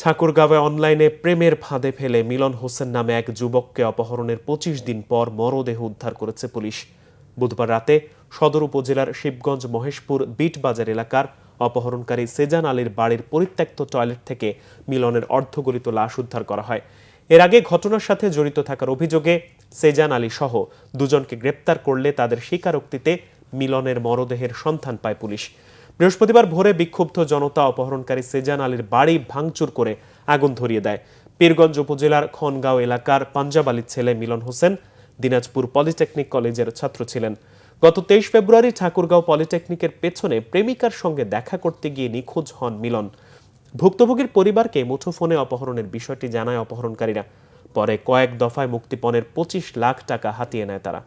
ঠাকুরগাঁওয়ে অনলাইনে প্রেমের ফাঁদে ফেলে মিলন হোসেন নামে এক যুবককে অপহরণের ২৫ দিন পর মরদেহ উদ্ধার করেছে পুলিশ। বুধবার রাতে সদর উপজেলার শিবগঞ্জ মহেশপুর বিট বাজার এলাকার অপহরণকারী সেজান আলীর বাড়ির পরিত্যক্ত টয়লেট থেকে মিলনের অর্ধগলিত লাশ উদ্ধার করা হয়। এর আগে ঘটনার সাথে জড়িত থাকার অভিযোগে সেজান আলী সহ দুজনকে গ্রেপ্তার করলে তাদের স্বীকারোক্তিতে মিলনের মরদেহের সন্ধান পায় পুলিশ। বৃহস্পতিবার ভোরে বিক্ষুব্ধ জনতা অপহরণকারী সেজান আলীর বাড়ি ভাঙচুর করে আগুন ধরিয়ে দেয়। পীরগঞ্জ উপজেলার খনগাঁও এলাকার পাঞ্জাব আলীর ছেলে মিলন হোসেন দিনাজপুর পলিটেকনিক কলেজের ছাত্র ছিলেন। গত ২৩ ফেব্রুয়ারি ঠাকুরগাঁও পলিটেকনিকের পেছনে প্রেমিকার সঙ্গে দেখা করতে গিয়ে নিখোঁজ হন মিলন। ভুক্তভোগীর পরিবারকে মুঠোফোনে অপহরণের বিষয়টি জানায় অপহরণকারীরা। পরে কয়েক দফায় মুক্তিপণের ২৫ লাখ টাকা হাতিয়ে নেয় তারা।